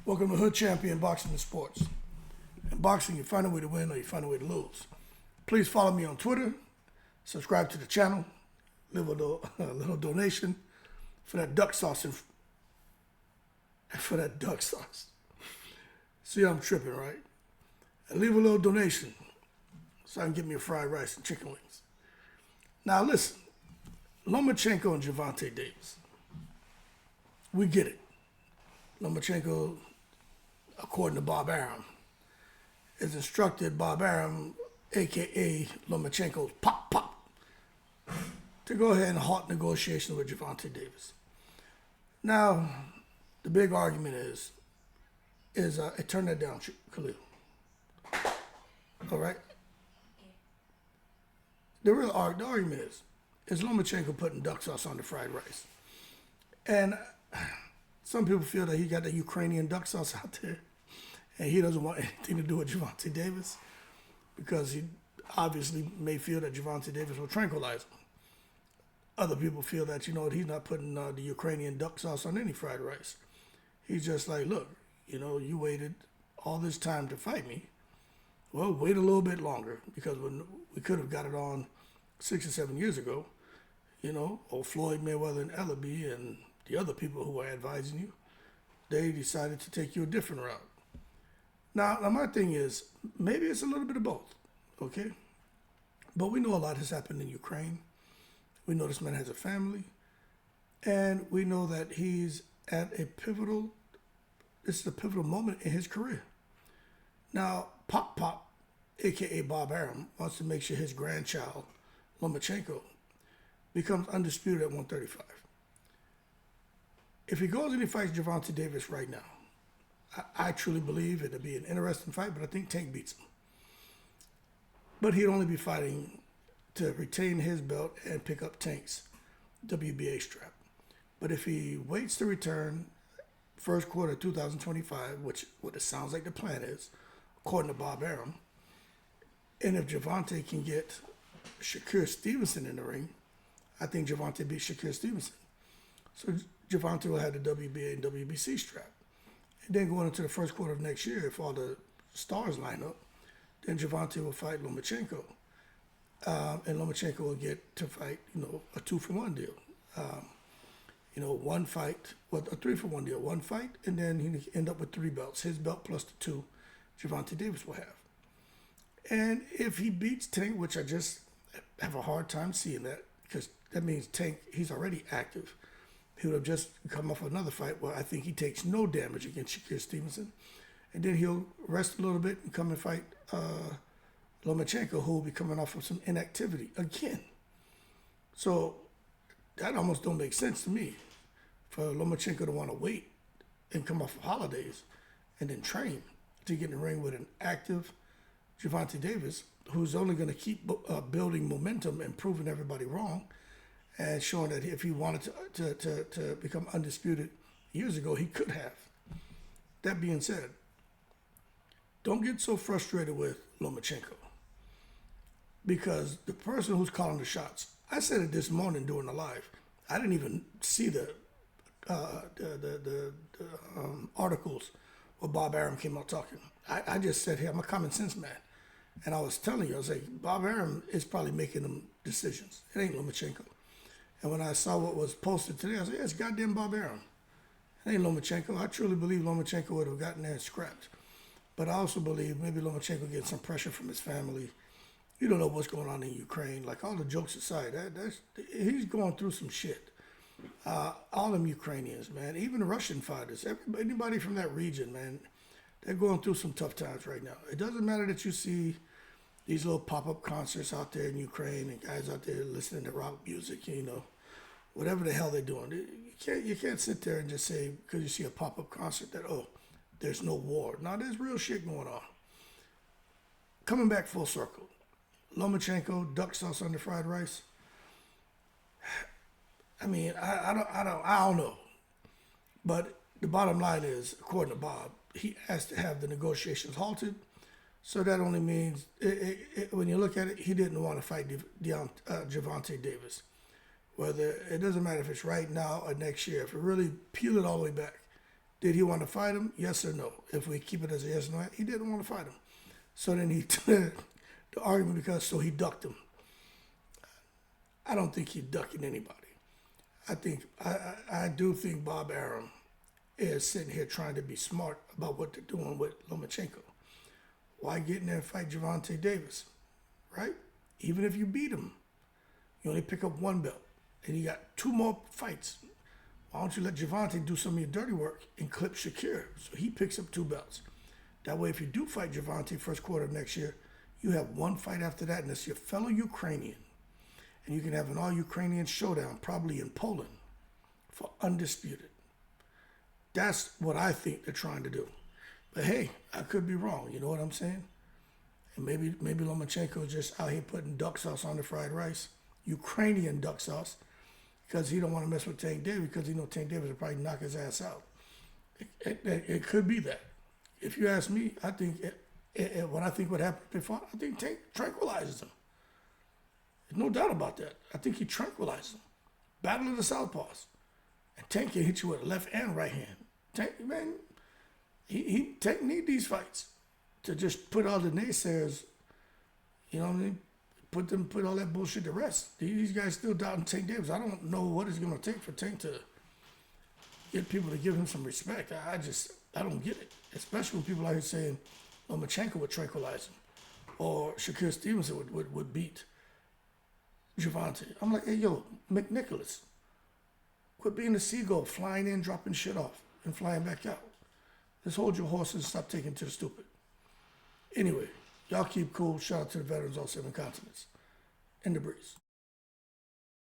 Welcome to Hood Champion Boxing and Sports. In boxing, you find a way to win or you find a way to lose. Please follow me on Twitter, subscribe to the channel, leave a little donation for that duck sauce for that duck sauce. See, I'm tripping, right? And leave a little donation so I can get me a fried rice and chicken wings. Now listen, Lomachenko and Gervonta Davis. We get it. Lomachenko, according to Bob Arum, has instructed Bob Arum, a.k.a. Lomachenko's Pop, to go ahead and halt negotiations with Gervonta Davis. Now, the big argument is turn that down, Khalil. All right? The argument is Lomachenko putting duck sauce on the fried rice? And some people feel that he got the Ukrainian duck sauce out there, and he doesn't want anything to do with Gervonta Davis because he obviously may feel that Gervonta Davis will tranquilize him. Other people feel that, he's not putting the Ukrainian duck sauce on any fried rice. He's just like, look, you waited all this time to fight me. Well, wait a little bit longer, because when we could have got it on 6 or 7 years ago, old Floyd Mayweather and Ellaby and the other people who were advising you, they decided to take you a different route. Now my thing is, maybe it's a little bit of both, okay? But we know a lot has happened in Ukraine. We know this man has a family. And we know that he's at this is a pivotal moment in his career. Now, Pop, a.k.a. Bob Arum, wants to make sure his grandchild, Lomachenko, becomes undisputed at 135. If he goes and he fights Gervonta Davis right now, I truly believe it'll be an interesting fight, but I think Tank beats him. But he'd only be fighting to retain his belt and pick up Tank's WBA strap. But if he waits to return first quarter 2025, which what it sounds like the plan is, according to Bob Arum, and if Gervonta can get Shakur Stevenson in the ring, I think Gervonta beats Shakur Stevenson. So Gervonta will have the WBA and WBC strap. And then going into the first quarter of next year, if all the stars line up, then Gervonta will fight Lomachenko. And Lomachenko will get to fight, a 2-for-1 deal. One fight, a 3-for-1 deal. One fight, and then he end up with 3 belts. His belt plus the 2 Gervonta Davis will have. And if he beats Tank, which I just have a hard time seeing that, because that means Tank, he's already active. He would have just come off another fight where I think he takes no damage against Shakur Stevenson. And then he'll rest a little bit and come and fight Lomachenko, who will be coming off of some inactivity again. So that almost don't make sense to me for Lomachenko to want to wait and come off of holidays and then train to get in the ring with an active Gervonta Davis, who's only going to keep building momentum and proving everybody wrong, and showing that if he wanted to become undisputed years ago, he could have. That being said, don't get so frustrated with Lomachenko, because the person who's calling the shots, I said it this morning during the live. I didn't even see the articles where Bob Arum came out talking. I just said, hey, I'm a common sense man. And I was telling you, I was like, Bob Arum is probably making them decisions. It ain't Lomachenko. And when I saw what was posted today, I said, yeah, it's goddamn Bob Arum. It ain't Lomachenko. I truly believe Lomachenko would have gotten there and scrapped. But I also believe maybe Lomachenko gets some pressure from his family. You don't know what's going on in Ukraine. Like, all the jokes aside, he's going through some shit. All them Ukrainians, man, even the Russian fighters, anybody from that region, man, they're going through some tough times right now. It doesn't matter that you see these little pop-up concerts out there in Ukraine and guys out there listening to rock music, whatever the hell they're doing. You can't sit there and just say, because you see a pop-up concert, that, there's no war. No, there's real shit going on. Coming back full circle, Lomachenko, duck sauce on the fried rice. I mean, I don't know. But the bottom line is, according to Bob, he has to have the negotiations halted. So that only means, when you look at it, he didn't want to fight Gervonta Davis. Whether it doesn't matter if it's right now or next year. If we really peel it all the way back, Did he want to fight him? Yes or no? If we keep it as a yes or no, he didn't want to fight him. So then he the argument because so he ducked him. I don't think he's ducking anybody. I do think Bob Arum is sitting here trying to be smart about what they're doing with Lomachenko. Why get in there and fight Gervonta Davis, right? Even if you beat him, you only pick up one belt, and you got 2 more fights. Why don't you let Gervonta do some of your dirty work and clip Shakur so he picks up 2 belts? That way, if you do fight Gervonta first quarter of next year, you have 1 fight after that, and it's your fellow Ukrainian. And you can have an all-Ukrainian showdown, probably in Poland, for undisputed. That's what I think they're trying to do. But hey, I could be wrong. You know what I'm saying? And maybe Lomachenko is just out here putting duck sauce on the fried rice, Ukrainian duck sauce, because he don't want to mess with Tank Davis because he know Tank Davis will probably knock his ass out. It could be that. If you ask me, I think what I think would happen before, I think Tank tranquilizes him. There's no doubt about that. I think he tranquilizes him. Battle of the Southpaws. And Tank can hit you with a left and right hand. Tank, man, Tank need these fights to just put all the naysayers, you know what I mean? Put all that bullshit to rest. These guys still doubting Tank Davis. I don't know what it's going to take for Tank to get people to give him some respect. I don't get it. Especially when people out here saying Lomachenko would tranquilize him or Shakur Stevenson would beat Gervonta. I'm like, hey, yo, McNicholas, quit being a seagull, flying in, dropping shit off, and flying back out. Just hold your horses and stop taking to the stupid. Anyway, y'all keep cool. Shout out to the veterans all 7 continents. In the breeze.